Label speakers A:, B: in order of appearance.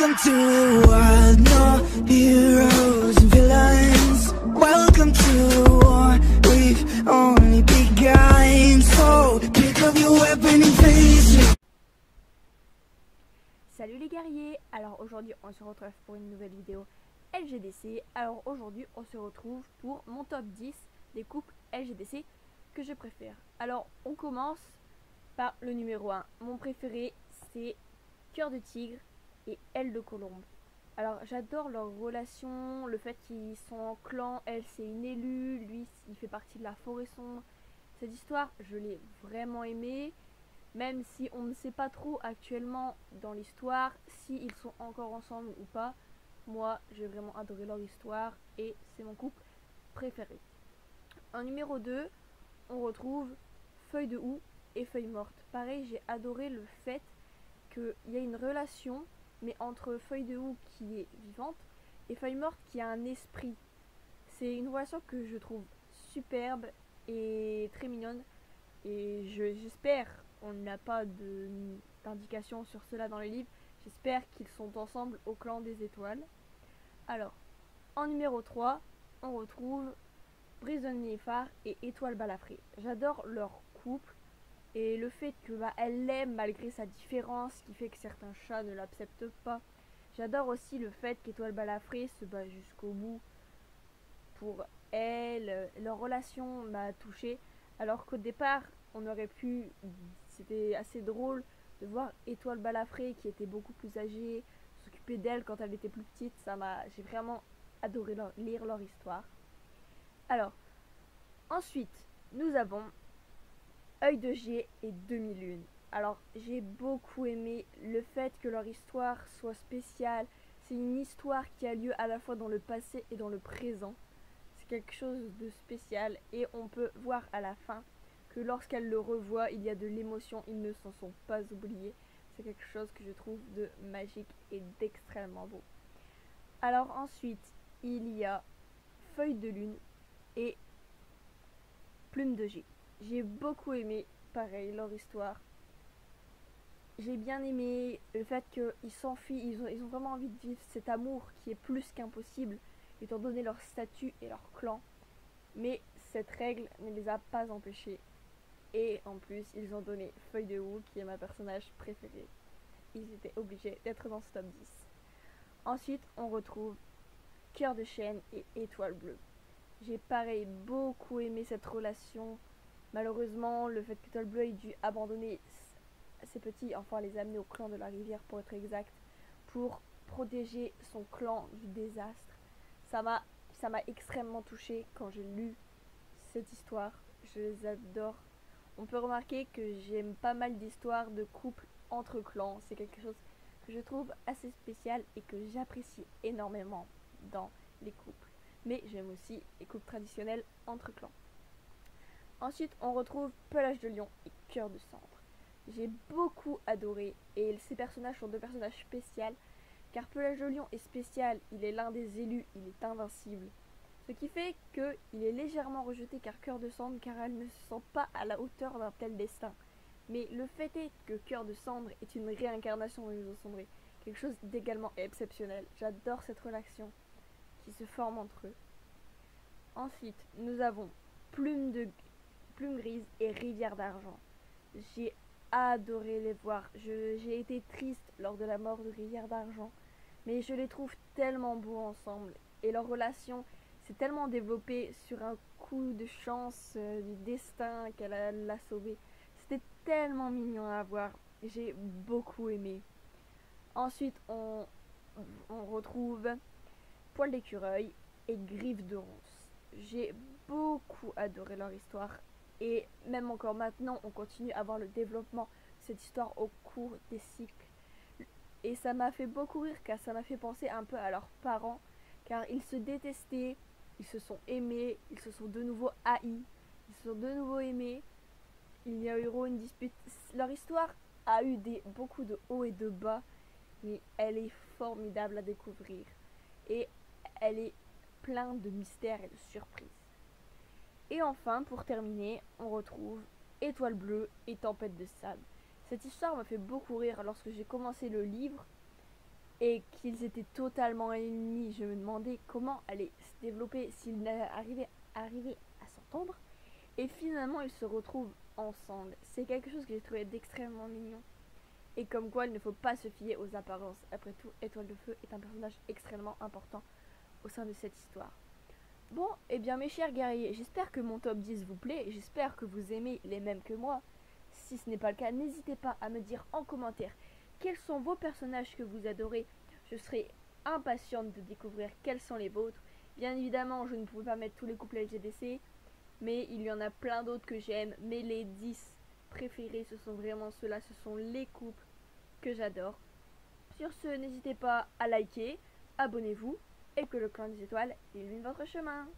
A: Welcome to a world, no heroes and villains. Welcome to a war, we've only begun. So pick up your weapon and face it.
B: Salut les guerriers, alors aujourd'hui on se retrouve pour une nouvelle vidéo LGDC. Alors aujourd'hui on se retrouve pour mon top 10 des couples LGDC que je préfère. Alors on commence par le numéro 1. Mon préféré c'est Cœur de Tigre et Aile de Colombe. Alors j'adore leur relation, le fait qu'ils sont en clan, elle c'est une élue, lui il fait partie de la forêt sombre. Cette histoire je l'ai vraiment aimée. Même si on ne sait pas trop actuellement dans l'histoire s'ils sont encore ensemble ou pas, moi j'ai vraiment adoré leur histoire et c'est mon couple préféré. En numéro 2, on retrouve Feuille de Houx et Feuille Morte. Pareil, j'ai adoré le fait qu'il y a une relation, mais entre Feuille de Houx qui est vivante et Feuille Morte qui a un esprit. C'est une relation que je trouve superbe et très mignonne. Et j'espère, on n'a pas d'indication sur cela dans les livres, j'espère qu'ils sont ensemble au clan des étoiles. Alors, en numéro 3, on retrouve Prisonnier phare et Étoile Balafré. J'adore leur couple et le fait que elle l'aime malgré sa différence, qui fait que certains chats ne l'acceptent pas. J'adore aussi le fait qu'Étoile Balafré se bat jusqu'au bout pour elle. Leur relation m'a touchée. Alors qu'au départ, on aurait pu, c'était assez drôle de voir Étoile Balafré qui était beaucoup plus âgée, s'occuper d'elle quand elle était plus petite. J'ai vraiment adoré lire leur histoire. Alors, ensuite, nous avons Œil de Gier et Demi-Lune. Alors, j'ai beaucoup aimé le fait que leur histoire soit spéciale. C'est une histoire qui a lieu à la fois dans le passé et dans le présent. Quelque chose de spécial et on peut voir à la fin que lorsqu'elle le revoit, il y a de l'émotion, ils ne s'en sont pas oubliés. C'est quelque chose que je trouve de magique et d'extrêmement beau. Alors ensuite, il y a Feuille de Lune et Plume de G. J'ai beaucoup aimé, pareil, leur histoire. J'ai bien aimé le fait qu'ils s'enfuient, ils ont vraiment envie de vivre cet amour qui est plus qu'impossible étant donné leur statut et leur clan. Mais cette règle ne les a pas empêchés. Et en plus, ils ont donné Feuille de Houx, qui est ma personnage préférée. Ils étaient obligés d'être dans ce top 10. Ensuite, on retrouve Cœur de Chêne et Étoile Bleue. J'ai pareil beaucoup aimé cette relation. Malheureusement, le fait qu'Étoile Bleue ait dû abandonner ses petits, enfin les amener au clan de la rivière pour être exact, pour protéger son clan du désastre. Ça m'a extrêmement touchée quand j'ai lu cette histoire. Je les adore. On peut remarquer que j'aime pas mal d'histoires de couples entre clans. C'est quelque chose que je trouve assez spécial et que j'apprécie énormément dans les couples. Mais j'aime aussi les couples traditionnels entre clans. Ensuite, on retrouve Pelage de Lion et Cœur de Cendre. J'ai beaucoup adoré et ces personnages sont deux personnages spéciaux. Car Pelage de Lion est spécial, il est l'un des élus, il est invincible. Ce qui fait qu'il est légèrement rejeté car Cœur de Cendre, car elle ne se sent pas à la hauteur d'un tel destin. Mais le fait est que Cœur de Cendre est une réincarnation de Museau Cendré, quelque chose d'également exceptionnel. J'adore cette relation qui se forme entre eux. Ensuite, nous avons Plume Grise et Rivière d'Argent. J'ai adoré les voir. J'ai été triste lors de la mort de Rivière d'Argent. Mais je les trouve tellement beaux ensemble. Et leur relation s'est tellement développée sur un coup de chance du destin qu'elle l'a sauvé. C'était tellement mignon à voir. J'ai beaucoup aimé. Ensuite, on retrouve Poil d'écureuil et Griffe de ronce. J'ai beaucoup adoré leur histoire. Et même encore maintenant, on continue à voir le développement de cette histoire au cours des cycles. Et ça m'a fait beaucoup rire car ça m'a fait penser un peu à leurs parents. Car ils se détestaient, ils se sont aimés, ils se sont de nouveau haïs, ils se sont de nouveau aimés. Il y a eu une dispute. Leur histoire a eu beaucoup de hauts et de bas. Mais elle est formidable à découvrir. Et elle est pleine de mystères et de surprises. Et enfin, pour terminer, on retrouve Étoile Bleue et Tempête de Sable. Cette histoire m'a fait beaucoup rire lorsque j'ai commencé le livre. et qu'ils étaient totalement ennemis. Je me demandais comment allait se développer s'ils arrivaient à s'entendre. Et finalement, ils se retrouvent ensemble. C'est quelque chose que j'ai trouvé d'extrêmement mignon. Et comme quoi, il ne faut pas se fier aux apparences. Après tout, Étoile de Feu est un personnage extrêmement important au sein de cette histoire. Bon, eh bien mes chers guerriers, j'espère que mon top 10 vous plaît. J'espère que vous aimez les mêmes que moi. Si ce n'est pas le cas, n'hésitez pas à me dire en commentaire quels sont vos personnages que vous adorez. Je serai impatiente de découvrir quels sont les vôtres. Bien évidemment, je ne pouvais pas mettre tous les couples LGDC, mais il y en a plein d'autres que j'aime. Mais les 10 préférés, ce sont vraiment ceux-là, ce sont les couples que j'adore. Sur ce, n'hésitez pas à liker, abonnez-vous et que le clan des étoiles illumine votre chemin.